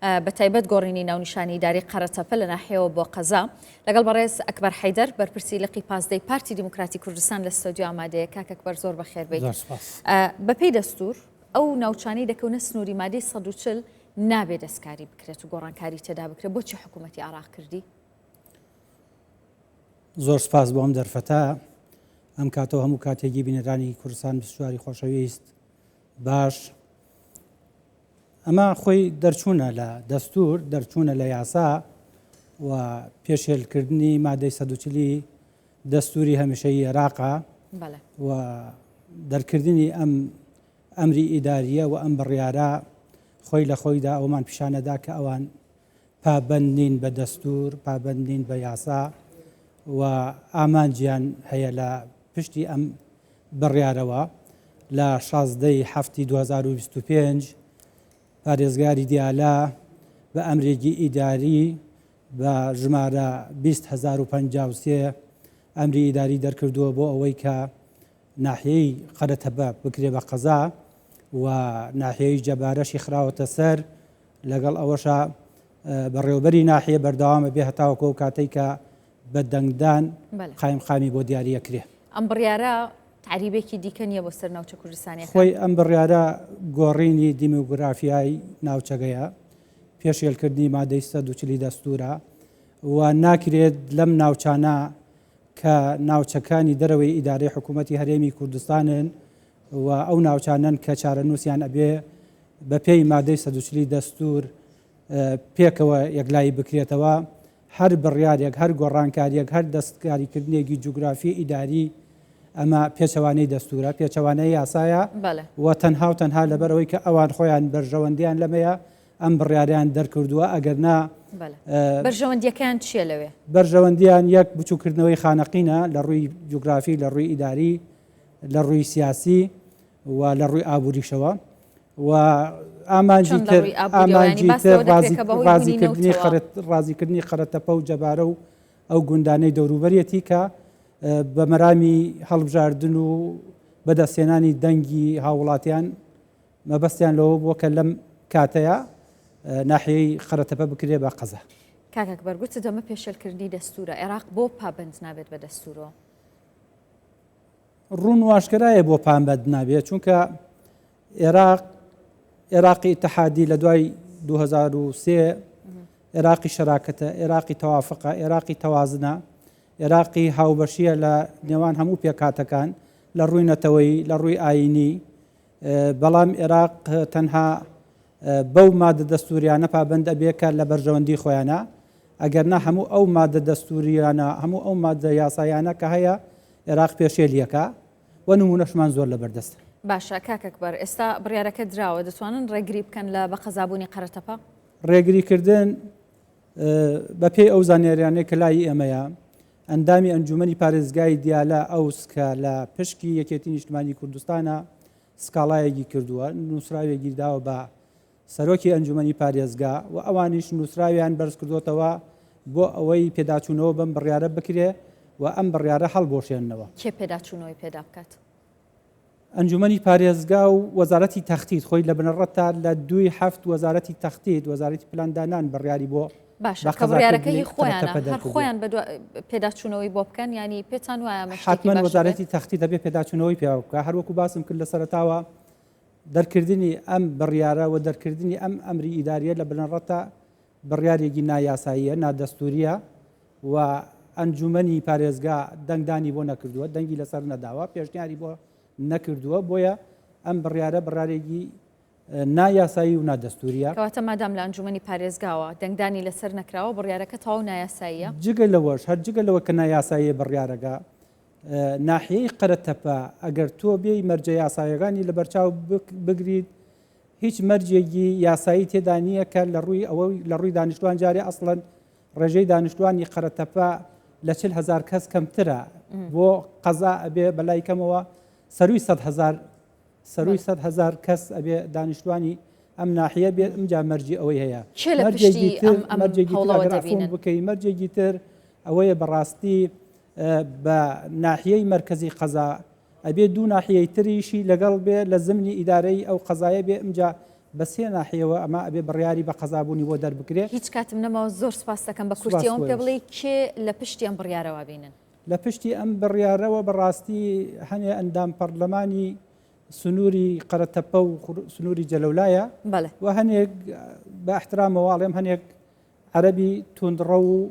بەتایبەت گۆڕینی ناونیشانی داری قەرەتەپە لە ناحیەوە بۆ قەزا لەگەڵ بەڕێز ئەکبەر حەیدەر بەرپرسی لقی پازدەی پارتی دیموکراتی کوردستان لە ستۆدیۆ ئامادەیە. کاک ئەکبەر زۆر بەخێربێت. بەپێی دەستور ئەو ناوچانەی دەکەونە سنووری مادەی 140 نابێت دەستکاری بکرێت و گۆڕانکاری تێدا بکرێت. بۆچی حکوومەتی عێراق کردی؟ زۆر سپاس بۆ ئەم دەرفەتە. ئەم کاتەوە هەموو کاتێکی بینەرانی کوردستان بسواری خۆشەویست باش. ئەمە خۆی دەرچوونە لە دەستور، دەرچوونە لە یاسا و پێشێلکردنی مادەی 140 دەستوری هەمیشەیی عێراقا و دەرکردنی ئەم ئەمری ئیداریە و ئەم بڕیارە خۆی لە خۆیدا ئەومان پیشانەدا کە ئەوان پابەند نین بە دەستور، پابەند نین بە یاسا و ئامانجیان هەیە لە پشتی ئەم بڕیارەوە. لە 16/7/2025 پارێزگاری دیالە بە ئەمرێکی ئیداری بە ژمارە 20053 ئەمری ئیداری دەرکردووە بۆ ئەوەی کە ناحیەی قەرەتەپە بکرێ بە قەزا و ناحیەی جەبارەشی خراوەتە سەر. لەگەڵ ئەوەشە بەڕێوەبەری ناحیە بەردەوامە بێ هەتاوەکە و کاتێک کە بە دەنگدان قایمقامی بۆ دیاریە کرێ. ئەم بڕیارە تعریبێکی دیکە نییە بۆ سەر ناوچە کوردستانی. خۆی ئەم بڕیارە گۆڕینی دیموگرافیای ناوچەگەیە، پێشێلکردنی مادەی 140 دەستورە و ناکرێت لەم ناوچانە کە ناوچەکانی دەرەوەی ئیدارەی حکوومەتی هەرێمی کوردستانن و ئەو ناوچانن کە چارەنووسیان ئەبێ بە پێی مادەی 140 دەستور پێکەوە یەکلایی بکرێتەوە. هەر بڕیارێک، هەر گۆڕانکاریەک، هەر دەستکاریکردنێکی جوگرافی ئیداری ئەمە پێچەوانەی دەستورە، پێچەوانەی یاسایە و تەنها و تەنها لەبەرەوەی کە ئەوان خۆیان بەرژەوەندیان لەمەیە ئەم بڕیاریان دەرکردووە. ئەگەرنا بەرژەوەندیەکان چیە لەوێ؟ بەرژەوەندیان یەک بچووکردنەوەی خانەقینە لە ڕووی جوگرافی، لە ڕووی ئیداری، لە ڕووی سیاسی و لە ڕووی ئابووریشەوە و ئامانجی تر ڕازیکردنی قەرەتەپە و جەبارە و ئەو گوندانەی دەوروبەرەتی کە بە مەرامی هەڵبژاردن و بەدەستێنانی دەنگی هاوڵاتیان مەبەستیان لەوە بووە کە لەم کاتەیە ناحیەی قەرەتەپە بکرێ بە قەزا. کاک ئەکبەر گوتت ئەمە پێشێلکردنی دەستورە. عێراق بۆ پابەند نابێت بە دەستورەوە؟ ڕوون واشکرایە بۆ پابەند نابێت، چونکە عێراقی ئیتحادی لە دوای 2003 عێراقی شەراکەتە، عێراقی تەوافقە، عێراقی تەوازنە، عێراقی هاوبەشیە لە نێوان هەموو پێکاتەکان لە ڕووی نەتەوەی، لە ڕووی ئاینی. بەڵام عێراق تەنها بەو مادە دەستوریانە پابەند ئەبێکە لە بەرژەوەندی خۆیانە، ئەگەرنا هەموو ئەو مادە دەستوریانە، هەموو ئەو مادە یاسایانە کە هەیە عێراق پێشێلیەکە و نمونەشمان زۆر لە بەردەستە. باشە کاک ئەکبەر، ئێستا بڕیارەکە دراوە، دەتوانن ڕێگری بکەن لە بە قەزابوونی قەرەتەپە؟ ڕێگریکردن بە پێی ئەو زانیاریانەی کە لای ئێمەیە ئەندامی ئەنجومەنی پارێزگای دیالە ئەوسکە لە پشکی یەکێتی نیشتمانی کوردستانە سکاڵایەکی کردووە، نووسراوێکی داوە بە سەرۆکی ئەنجومەنی پارێزگا و ئەوانیش نووسراویان بەرز کردوتەوە بۆ ئەوەی پێداچوونەوە بەم بڕیارە بکرێ و ئەم بڕیارە هەڵبۆشێننەوە. کێ پێداچوونەوەی پێدا بکات؟ ئەنجومەنی پارێزگا و وەزارەتی تەختیت خۆی لە بنەڕەتە لە 2/7 وەزارەتی تەختیت، وەزارەتی پلاندانان بڕیاری بۆ باشە کە بڕیارەکەی خۆیانە هەر خۆیان پێداچوونەوەی بۆ بکەن، ینی پێتان وایە حتمەن وەزارەتی تەختی دەبێت پێداچوونەوەی پێ بکە. هەروەکو باسم کرد لە سەرەتاوە دەرکردنی ئەم بڕیارە و دەرکردنی ئەم ئەمری ئیداریە لە بنەڕەتە بڕیارێکی نایاساییە، نادەستوریە و ئەنجومەنی پارێزگا دەنگدانی بۆ نەکردووە، دەنگی لەسەر نەداوە، پێشنیاری بۆ نەکردووە، بۆیە ئەم بڕیارە بڕارێکی نایاسایی و نادەستوریە. کەواتە مادام لە ئەنجومەنی پارێزگاوە دەنگدانی لەسەر نەکراوە بڕیارەکە تەواو نایاساییە. جگە لەوەش هەر جگە لەوە کە نایاساییە بڕیارەکە ناحیەی قەرەتەپە ئەگەر تۆ بێی مەرجە یاساییەکانی لە بەرچاو بگریت هیچ مەرجێکی یاسایی تێدا نییە کە لە ڕووی دانیشتوان جارێ ئەسڵەن ڕێژەی دانیشتوانی قەرەتەپە لە 40,000 کەس کەمترە، بۆ قەزا ئەبێ بەلای کەمەوە سەروی 100,000 کەس ئەبێ دانیشتوانی ئەم ناحیە بێت. ئەمجا مەرجی ئەوەی هەیە مەرجێکی تر ئەوەیە بەڕاستی بە ناحیەی مرکزی قەزا ئەبێ دوو ناحیەی تریشی لەگەڵ بێ لە زمنی ئیدارەی ئەو قەزایە بێ ئەمجا بەسێ ناحیەوە ئەمە ئەبێ بڕیاری بە قەزابوونی بۆ دەربکرێت. هیچ کاتم نەماوە زۆر سپاس دەکەم بە کورتیەوەم پێ بڵێ کێ لە پشتی ئەم بڕیارەوە بینن. لە پشتی ئەم بڕیارەوە بەڕاستی هەنێ ئەندام پەرلەمانی سنووری قەرەتەپە و سنووری جەلەولایە و هەنێک بە احترامەواڵێم هەنێک عەرەبی توندڕە و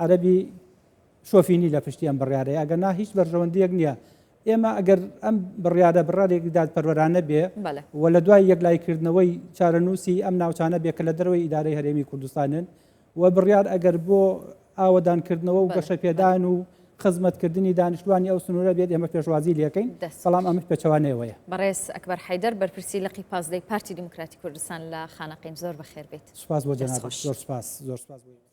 عەرەبی شۆفینی لە پشتی ئەم بڕیارەیە ئەگەنا هیچ بەرژەوەندیەک نییە. ئێمە ئەگەر ئەم بڕیارە بڕارێکی دادپەروەرانە بێ و لە دوای یەکلایکردنەوەی چارەنووسی ئەم ناوچانە بێ کە لە دەرەوەی ئیدارەی هەرێمی کوردستانن و بڕیار ئەگەر بۆ ئاوەدانکردنەوە و گەشەپێدان و خزمەتکردنی دانیشتوانی ئەو سنوورە بێت ئێمە پێشوازی لەکەین بەڵام ئەمە پێچەوانەوەیە. بەڕێز ئەکبەر حەیدەر بەرپرسی لقی پازدەی پارتی دیموکراتی کوردستان لە خانەقیم زۆر بەخێر بێت. سوپاس بۆ جەناب، زۆر سپاس.